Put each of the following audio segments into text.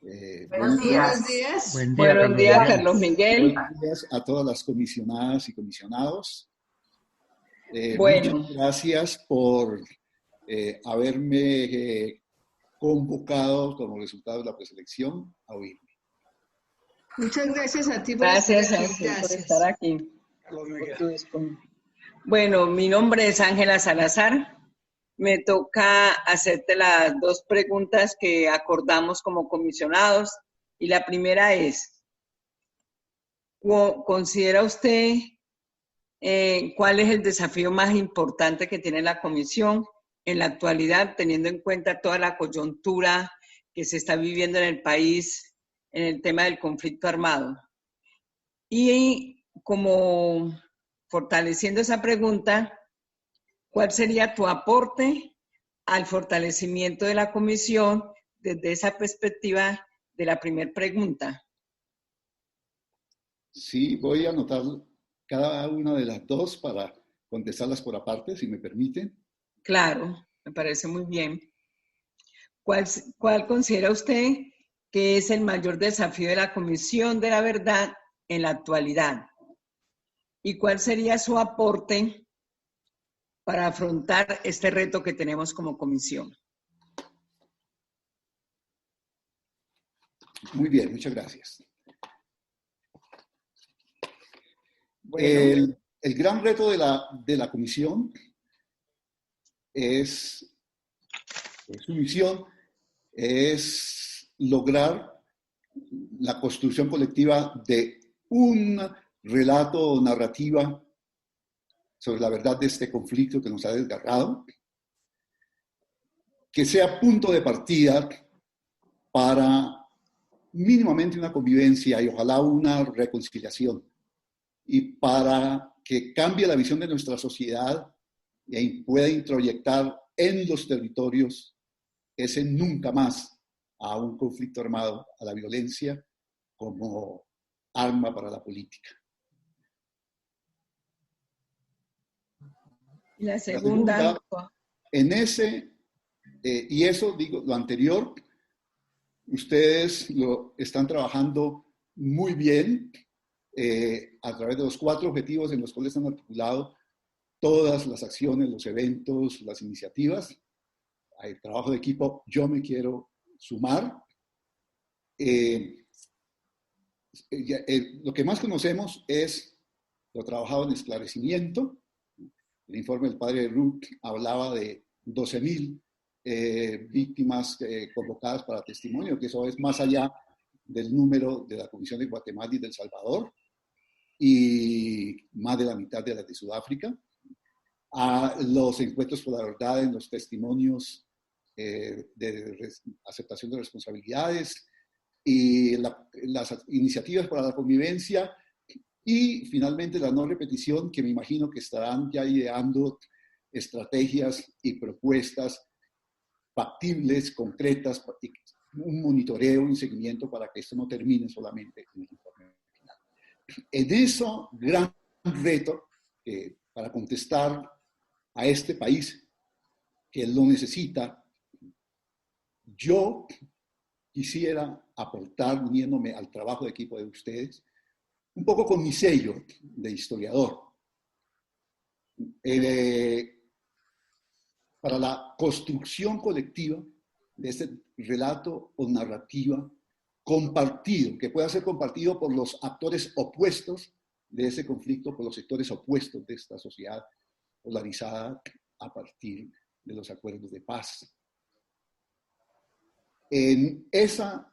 Buenos Buenos días. días. Buen día, Buenos Carlos días, Miguel. Carlos Miguel. Buenos días a todas las comisionadas y comisionados. Bueno, Muchas gracias por haberme convocado como resultado de la preselección a oírme. Muchas gracias a ti por gracias estar a aquí. ti por Gracias. estar aquí. Carlos Por Miguel. tu Bueno, mi nombre es Ángela Salazar. Me toca hacerte las dos preguntas que acordamos como comisionados. Y la primera es, ¿considera usted cuál es el desafío más importante que tiene la comisión en la actualidad, teniendo en cuenta toda la coyuntura que se está viviendo en el país en el tema del conflicto armado? Y como fortaleciendo esa pregunta, ¿cuál sería tu aporte al fortalecimiento de la comisión desde esa perspectiva de la primera pregunta? Sí, voy a anotar cada una de las dos para contestarlas por aparte, si me permiten. Claro, me parece muy bien. ¿Cuál considera usted que es el mayor desafío de la Comisión de la Verdad en la actualidad? ¿Y cuál sería su aporte para afrontar este reto que tenemos como comisión? Muy bien, muchas gracias. Bueno, El gran reto de la comisión su misión es lograr la construcción colectiva de un relato o narrativa sobre la verdad de este conflicto que nos ha desgarrado, que sea punto de partida para mínimamente una convivencia y ojalá una reconciliación, y para que cambie la visión de nuestra sociedad y pueda introyectar en los territorios ese nunca más a un conflicto armado, a la violencia como arma para la política. y la La segunda, segunda, en ese, y eso digo, lo anterior, ustedes lo están trabajando muy bien a través de los 4 objetivos en los cuales han articulado todas las acciones, los eventos, las iniciativas. Hay trabajo de equipo, yo me quiero sumar. Lo que más conocemos es lo trabajado en esclarecimiento. El informe del padre Ruth hablaba de 12,000 víctimas convocadas para testimonio, que eso es más allá del número de la Comisión de Guatemala y del Salvador, y más de la mitad de las de Sudáfrica. A los encuentros por la verdad en los testimonios de aceptación de responsabilidades y las iniciativas para la convivencia, y finalmente la no repetición, que me imagino que estarán ya ideando estrategias y propuestas factibles, concretas, y un monitoreo, un seguimiento para que esto no termine solamente en el informe final. En eso, gran reto para contestar a este país que lo necesita, yo quisiera aportar, uniéndome al trabajo de equipo de ustedes, un poco con mi sello de historiador, para la construcción colectiva de este relato o narrativa compartido, que pueda ser compartido por los actores opuestos de ese conflicto, por los sectores opuestos de esta sociedad polarizada a partir de los acuerdos de paz. En esa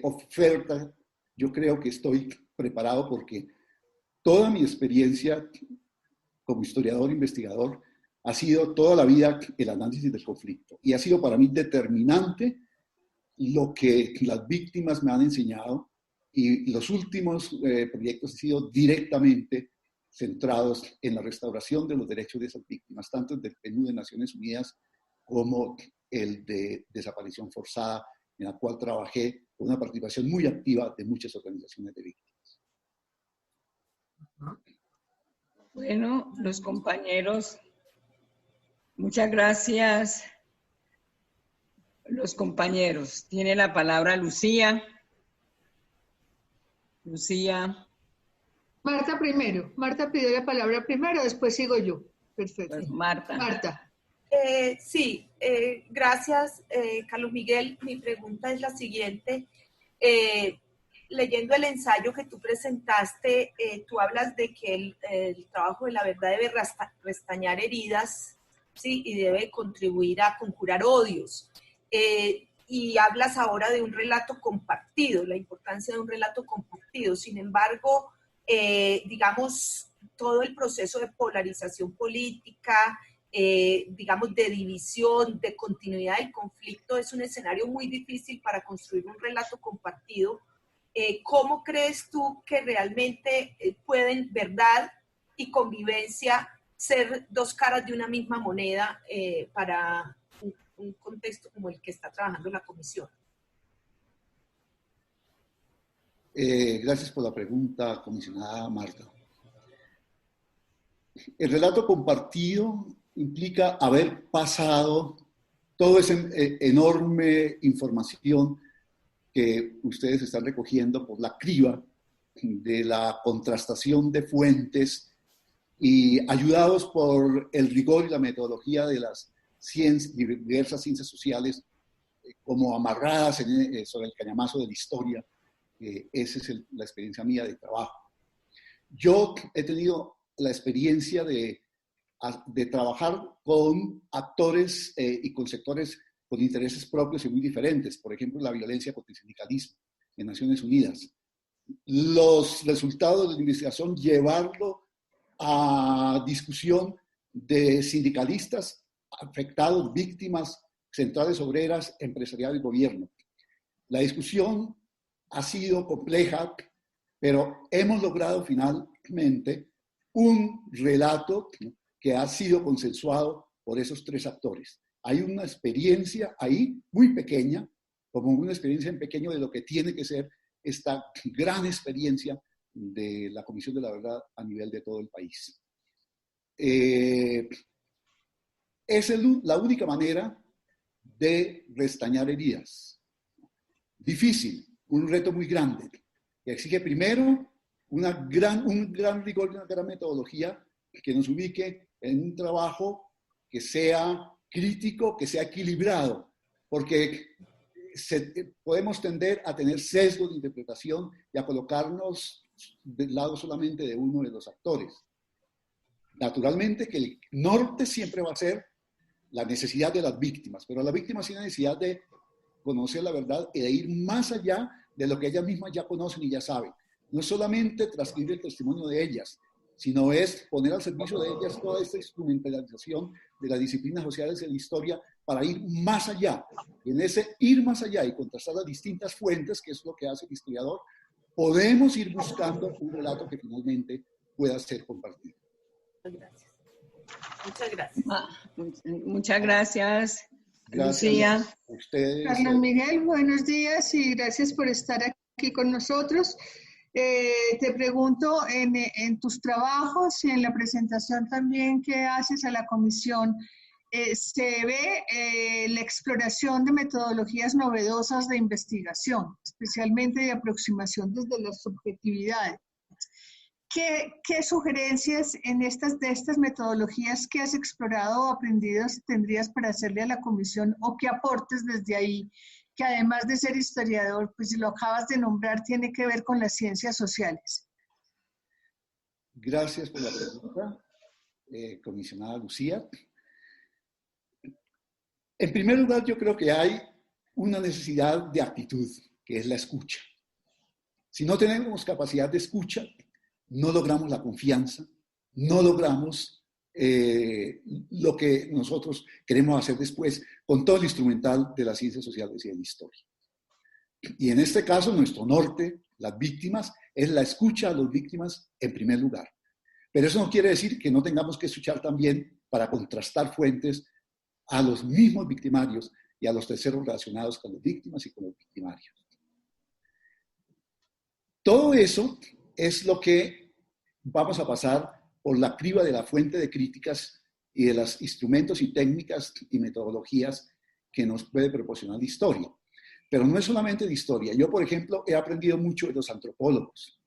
oferta yo creo que estoy preparado porque toda mi experiencia como historiador, investigador, ha sido toda la vida el análisis del conflicto, y ha sido para mí determinante lo que las víctimas me han enseñado, y los últimos proyectos han sido directamente centrados en la restauración de los derechos de esas víctimas, tanto el del PNUD de Naciones Unidas como el de desaparición forzada, en la cual trabajé con una participación muy activa de muchas organizaciones de víctimas. bueno, los compañeros, muchas gracias Los compañeros. Tiene la palabra Lucía. Lucía. Marta primero. Marta pidió la palabra primero, después sigo yo. Perfecto. Marta. Marta. Sí, gracias, Carlos Miguel. Mi pregunta es la siguiente. Leyendo el ensayo que tú presentaste, tú hablas de que el trabajo de la verdad debe restañar heridas, ¿sí? Y debe contribuir a conjurar odios. Y hablas ahora de un relato compartido, la importancia de un relato compartido. Sin embargo, digamos, todo el proceso de polarización política, digamos, de división, de continuidad del conflicto, es un escenario muy difícil para construir un relato compartido. ¿Cómo crees tú que realmente pueden verdad y convivencia ser dos caras de una misma moneda para un contexto como el que está trabajando la comisión? Gracias por la pregunta, comisionada Marta. El relato compartido implica haber pasado toda esa enorme información que ustedes están recogiendo por la criba de la contrastación de fuentes y ayudados por el rigor y la metodología de las diversas ciencias sociales, como amarradas sobre el cañamazo de la historia. Esa es la experiencia mía de trabajo. Yo he tenido la experiencia de trabajar con actores y con sectores con intereses propios y muy diferentes. Por ejemplo, la violencia contra el sindicalismo en Naciones Unidas. Los resultados de la investigación, llevarlo a discusión de sindicalistas afectados, víctimas, centrales obreras, empresarial y gobierno. La discusión ha sido compleja, pero hemos logrado finalmente un relato que ha sido consensuado por esos tres actores. Hay una experiencia ahí muy pequeña, como una experiencia en pequeño de lo que tiene que ser esta gran experiencia de la Comisión de la Verdad a nivel de todo el país. Es la única manera de restañar heridas. Difícil, un reto muy grande, que exige primero un gran rigor y una gran metodología que nos ubique en un trabajo que sea crítico, que sea equilibrado, porque podemos tender a tener sesgos de interpretación y a colocarnos del lado solamente de uno de los actores. Naturalmente que el norte siempre va a ser la necesidad de las víctimas, pero las víctimas tienen necesidad de conocer la verdad y de ir más allá de lo que ellas mismas ya conocen y ya saben. No solamente transcribir el testimonio de ellas, sino es poner al servicio de ellas toda esta instrumentalización de las disciplinas sociales de la historia para ir más allá. Y en ese ir más allá y contrastar las distintas fuentes, que es lo que hace el historiador, podemos ir buscando un relato que finalmente pueda ser compartido. Gracias. Muchas gracias. Muchas gracias. Gracias Lucía. a ustedes. Carlos Miguel, buenos días y gracias por estar aquí con nosotros. Te pregunto, en tus trabajos y en la presentación también que haces a la comisión, se ve la exploración de metodologías novedosas de investigación, especialmente de aproximación desde las subjetividades. ¿Qué sugerencias de estas metodologías que has explorado o aprendido tendrías para hacerle a la comisión, o qué aportes desde ahí, que además de ser historiador, pues si lo acabas de nombrar, tiene que ver con las ciencias sociales? Gracias por la pregunta, comisionada Lucía. En primer lugar, yo creo que hay una necesidad de actitud, que es la escucha. Si no tenemos capacidad de escucha, no logramos la confianza, no logramos lo que nosotros queremos hacer después con todo el instrumental de las ciencias sociales y de la historia. Y en este caso, nuestro norte, las víctimas, es la escucha a las víctimas en primer lugar. Pero eso no quiere decir que no tengamos que escuchar también para contrastar fuentes a los mismos victimarios y a los terceros relacionados con las víctimas y con los victimarios. Todo eso es lo que vamos a pasar por la criba de la fuente de críticas y de los instrumentos y técnicas y metodologías que nos puede proporcionar la historia. Pero no es solamente de historia. Yo, por ejemplo, he aprendido mucho de los antropólogos.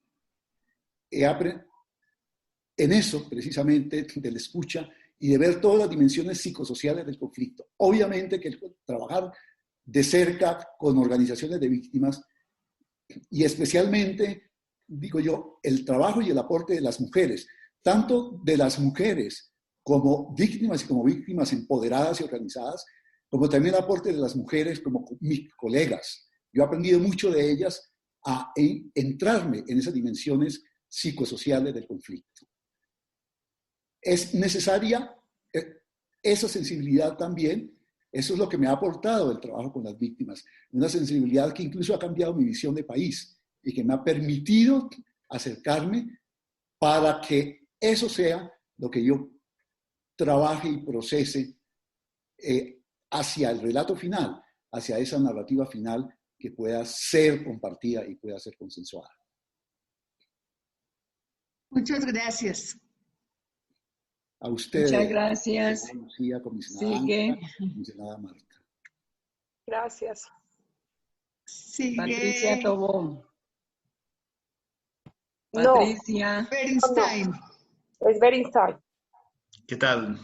En eso, precisamente, de la escucha y de ver todas las dimensiones psicosociales del conflicto. Obviamente que trabajar de cerca con organizaciones de víctimas y especialmente, digo yo, el trabajo y el aporte de las mujeres, tanto de las mujeres como víctimas y como víctimas empoderadas y organizadas, como también el aporte de las mujeres como mis colegas. Yo he aprendido mucho de ellas a entrarme en esas dimensiones psicosociales del conflicto. Es necesaria esa sensibilidad también. Eso es lo que me ha aportado el trabajo con las víctimas. Una sensibilidad que incluso ha cambiado mi visión de país y que me ha permitido acercarme para que eso sea lo que yo trabaje y procese hacia el relato final, hacia esa narrativa final que pueda ser compartida y pueda ser consensuada. Muchas gracias. A ustedes. Muchas gracias. Lucía, comisionada Sigue. Ángela, comisionada Marta. Gracias. Sigue Patricia Tobón. No, Patricia. Berenstein. es Berenstein. ¿Qué tal?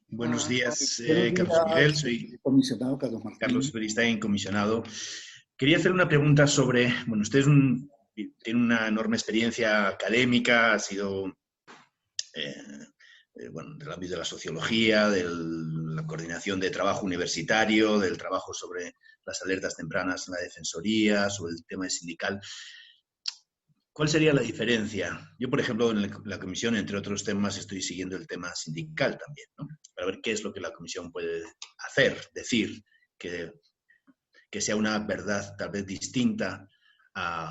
Buenos días, Buenos Carlos días, Miguel. Soy comisionado Carlos Martín. Carlos Berenstein, comisionado. Quería hacer una pregunta sobre, bueno, usted tiene una enorme experiencia académica, ha sido, bueno, del ámbito de la sociología, de la coordinación de trabajo universitario, del trabajo sobre las alertas tempranas en la defensoría, sobre el tema sindical. ¿Cuál sería la diferencia? Yo, por ejemplo, en la comisión, entre otros temas, estoy siguiendo el tema sindical también, ¿no? Para ver qué es lo que la comisión puede hacer, decir, que sea una verdad tal vez distinta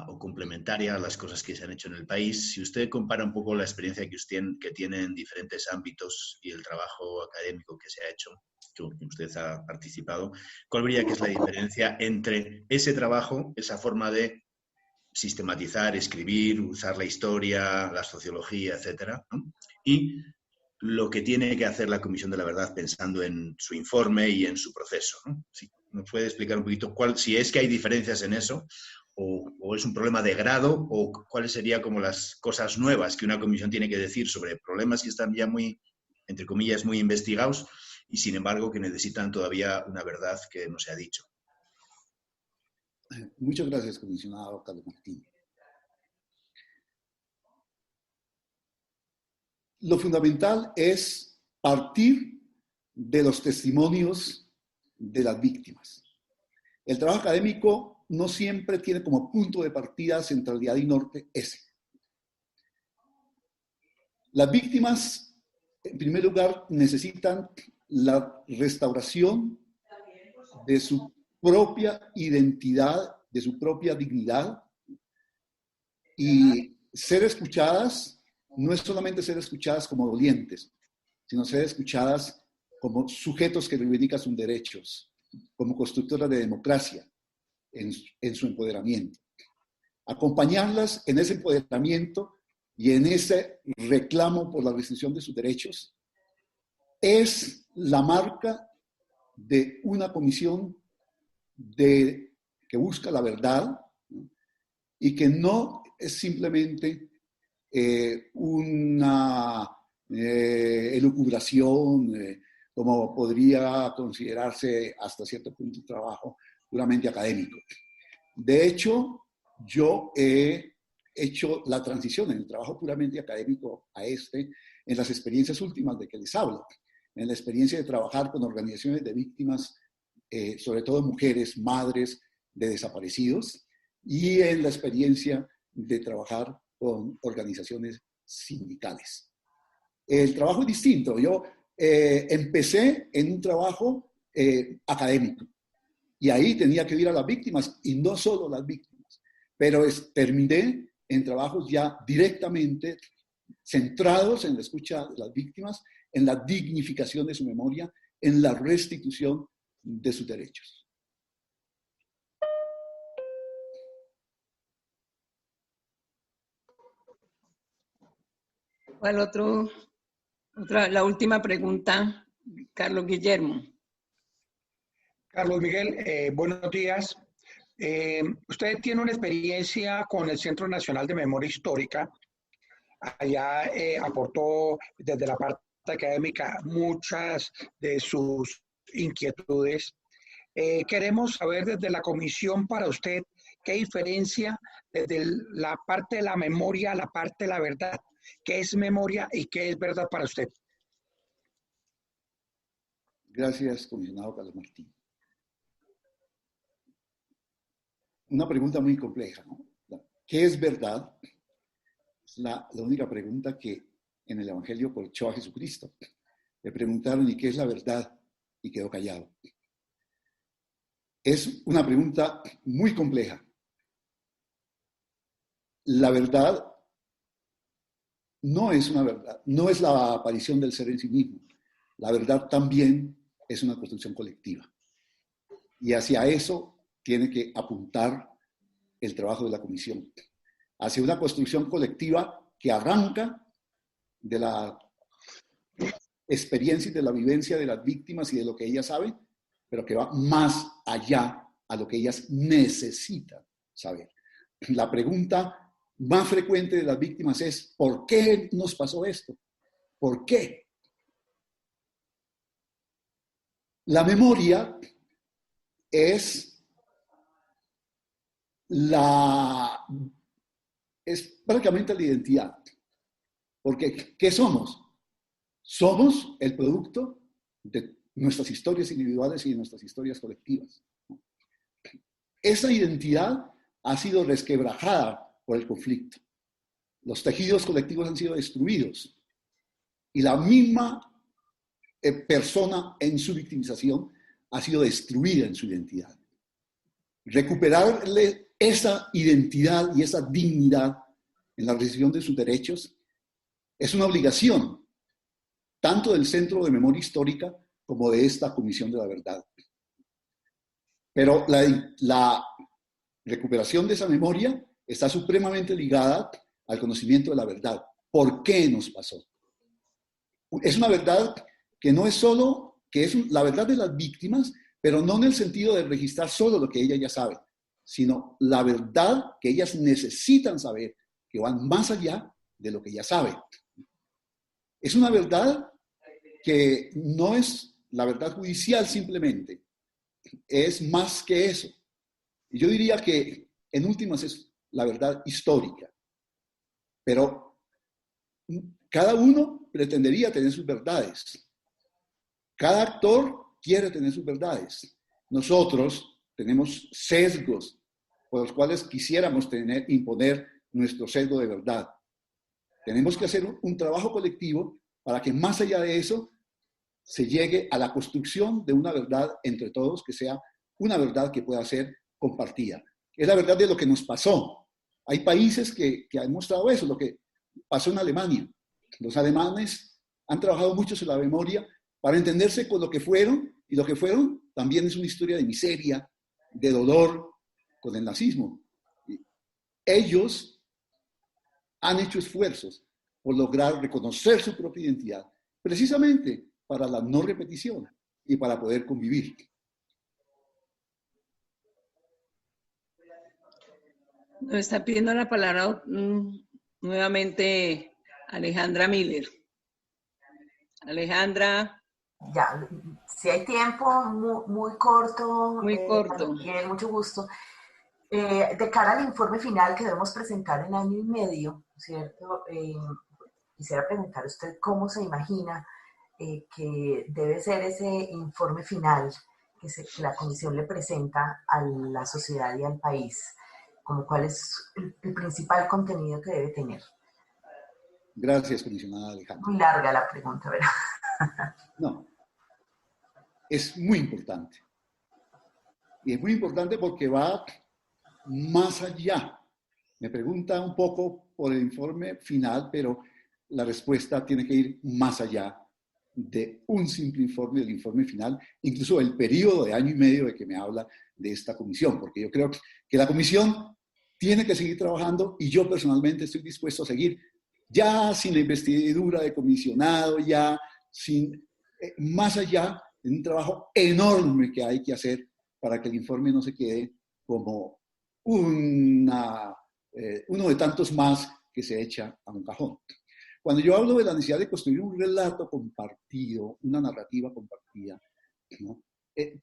o complementaria a las cosas que se han hecho en el país. Si usted compara un poco la experiencia que tiene en diferentes ámbitos y el trabajo académico que se ha hecho, que usted ha participado, ¿cuál diría que es la diferencia entre ese trabajo, esa forma de sistematizar, escribir, usar la historia, la sociología, etcétera, ¿no? Y lo que tiene que hacer la Comisión de la Verdad pensando en su informe y en su proceso, ¿no? ¿Sí? ¿Me puede explicar un poquito si es que hay diferencias en eso o es un problema de grado o cuáles serían como las cosas nuevas que una comisión tiene que decir sobre problemas que están ya muy, entre comillas, muy investigados y sin embargo que necesitan todavía una verdad que no se ha dicho? Muchas gracias, comisionado Carlos Martín. Lo fundamental es partir de los testimonios de las víctimas. El trabajo académico no siempre tiene como punto de partida, centralidad y norte ese. Las víctimas, en primer lugar, necesitan la restauración de su propia identidad, de su propia dignidad, y ser escuchadas no es solamente ser escuchadas como dolientes, sino ser escuchadas como sujetos que reivindican sus derechos, como constructoras de democracia en su empoderamiento. Acompañarlas en ese empoderamiento y en ese reclamo por la restricción de sus derechos es la marca de una comisión que busca la verdad, ¿no? Y que no es simplemente una elucubración, como podría considerarse hasta cierto punto un trabajo puramente académico. De hecho, yo he hecho la transición en el trabajo puramente académico a en las experiencias últimas de que les hablo, en la experiencia de trabajar con organizaciones de víctimas, sobre todo mujeres, madres de desaparecidos, y en la experiencia de trabajar con organizaciones sindicales. El trabajo es distinto. Yo empecé en un trabajo académico y ahí tenía que ir a las víctimas y no solo las víctimas, pero terminé en trabajos ya directamente centrados en la escucha de las víctimas, en la dignificación de su memoria, en la restitución de sus derechos. ¿Cuál la última pregunta, Carlos Guillermo? Carlos Miguel, buenos días. Usted tiene una experiencia con el Centro Nacional de Memoria Histórica. Allá aportó desde la parte académica muchas de sus inquietudes. Queremos saber desde la comisión para usted qué diferencia desde la parte de la memoria a la parte de la verdad. ¿Qué es memoria y qué es verdad para usted? Gracias, comisionado Carlos Martín. Una pregunta muy compleja, ¿no? ¿Qué es verdad? Es la única pregunta que en el Evangelio corchó a Jesucristo. Le preguntaron, ¿y qué es la verdad? Y quedó callado. Es una pregunta muy compleja. La verdad no es una verdad, no es la aparición del ser en sí mismo. La verdad también es una construcción colectiva. Y hacia eso tiene que apuntar el trabajo de la comisión. Hacia una construcción colectiva que arranca de la experiencia y de la vivencia de las víctimas y de lo que ellas saben, pero que va más allá a lo que ellas necesitan saber. La pregunta más frecuente de las víctimas es, ¿por qué nos pasó esto? ¿Por qué? La memoria es prácticamente la identidad. Porque, ¿qué somos? Somos el producto de nuestras historias individuales y de nuestras historias colectivas. Esa identidad ha sido resquebrajada por el conflicto. Los tejidos colectivos han sido destruidos. Y la misma persona en su victimización ha sido destruida en su identidad. Recuperarle esa identidad y esa dignidad en la realización de sus derechos es una obligación tanto del Centro de Memoria Histórica como de esta Comisión de la Verdad. Pero la recuperación de esa memoria está supremamente ligada al conocimiento de la verdad. ¿Por qué nos pasó? Es una verdad que no es solo, que es la verdad de las víctimas, pero no en el sentido de registrar solo lo que ellas ya saben, sino la verdad que ellas necesitan saber, que van más allá de lo que ya saben. Es una verdad que no es la verdad judicial simplemente, es más que eso. Y yo diría que en últimas es la verdad histórica, pero cada uno pretendería tener sus verdades. Cada actor quiere tener sus verdades. Nosotros tenemos sesgos por los cuales quisiéramos imponer nuestro sesgo de verdad. Tenemos que hacer un trabajo colectivo para que más allá de eso se llegue a la construcción de una verdad entre todos que sea una verdad que pueda ser compartida. Es la verdad de lo que nos pasó. Hay países que han mostrado eso, lo que pasó en Alemania. Los alemanes han trabajado mucho en la memoria para entenderse con lo que fueron, y lo que fueron también es una historia de miseria, de dolor con el nazismo. Ellos han hecho esfuerzos por lograr reconocer su propia identidad, precisamente para la no repetición y para poder convivir. Nos está pidiendo la palabra nuevamente Alejandra Miller. Alejandra. Ya, si hay tiempo, muy corto. Muy corto. Miguel, mucho gusto. De cara al informe final que debemos presentar en año y medio, ¿cierto? Quisiera preguntar a usted cómo se imagina que debe ser ese informe final que la comisión le presenta a la sociedad y al país, como cuál es el principal contenido que debe tener. Gracias, comisionada Alejandra. Muy larga la pregunta, ¿verdad? No, es muy importante. Y es muy importante porque va más allá. Me pregunta un poco por el informe final, pero la respuesta tiene que ir más allá de un simple informe, del informe final, incluso el periodo de año y medio de que me habla de esta comisión, porque yo creo que la comisión tiene que seguir trabajando y yo personalmente estoy dispuesto a seguir ya sin la investidura de comisionado, ya sin más allá, en un trabajo enorme que hay que hacer para que el informe no se quede como uno de tantos más que se echa a un cajón. Cuando yo hablo de la necesidad de construir un relato compartido, una narrativa compartida,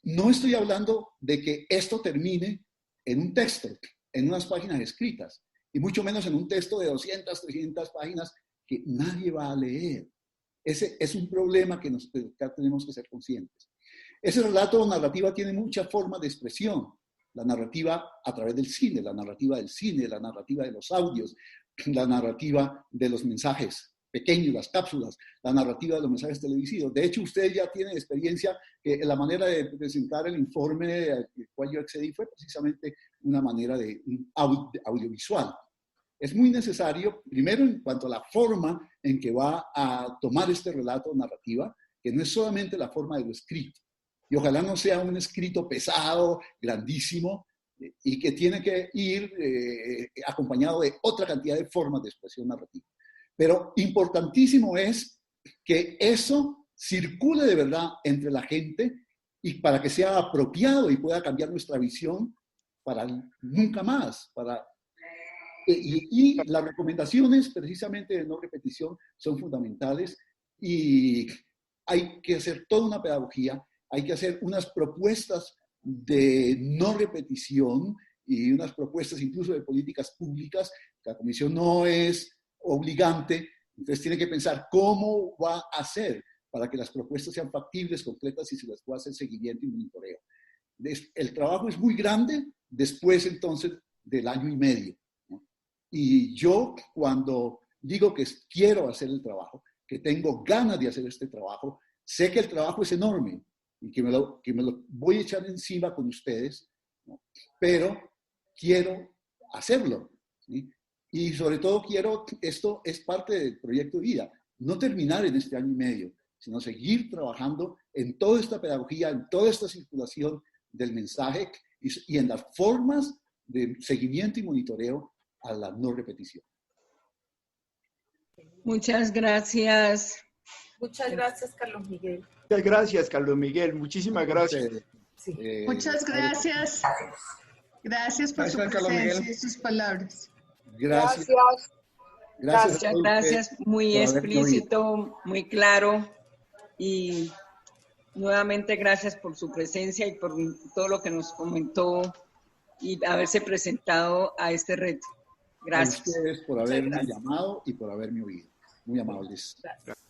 no estoy hablando de que esto termine en un texto, en unas páginas escritas, y mucho menos en un texto de 200, 300 páginas que nadie va a leer. Ese es un problema que tenemos que ser conscientes. Ese relato o narrativa tiene muchas formas de expresión. La narrativa a través del cine, la narrativa del cine, la narrativa de los audios, la narrativa de los mensajes pequeños, las cápsulas, la narrativa de los mensajes televisivos. De hecho, ustedes ya tienen experiencia que la manera de presentar el informe al cual yo accedí fue precisamente una manera de audiovisual. Es muy necesario, primero, en cuanto a la forma en que va a tomar este relato o narrativa, que no es solamente la forma de lo escrito. Y ojalá no sea un escrito pesado, grandísimo, y que tiene que ir acompañado de otra cantidad de formas de expresión narrativa. Pero importantísimo es que eso circule de verdad entre la gente y para que sea apropiado y pueda cambiar nuestra visión para nunca más. Y las recomendaciones precisamente de no repetición son fundamentales y hay que hacer toda una pedagogía, hay que hacer unas propuestas de no repetición y unas propuestas incluso de políticas públicas. La comisión no es obligante, entonces tiene que pensar cómo va a hacer para que las propuestas sean factibles, completas y se les pueda hacer seguimiento y monitoreo. El trabajo es muy grande después entonces del año y medio, ¿no? Y yo cuando digo que quiero hacer el trabajo, que tengo ganas de hacer este trabajo, sé que el trabajo es enorme y que me lo voy a echar encima con ustedes, ¿no? Pero quiero hacerlo, ¿sí? Y sobre todo esto es parte del proyecto de vida, no terminar en este año y medio, sino seguir trabajando en toda esta pedagogía, en toda esta circulación del mensaje y en las formas de seguimiento y monitoreo a la no repetición. Muchas gracias. Muchas gracias, Carlos Miguel. Muchas gracias, Carlos Miguel. Muchísimas gracias. Sí. Muchas gracias. Gracias por su presencia y sus palabras. Gracias. Muchas gracias. Muy explícito, muy claro. Y nuevamente gracias por su presencia y por todo lo que nos comentó y haberse presentado a este reto. Gracias. A ustedes por haberme llamado y por haberme oído. Muy amables. Gracias.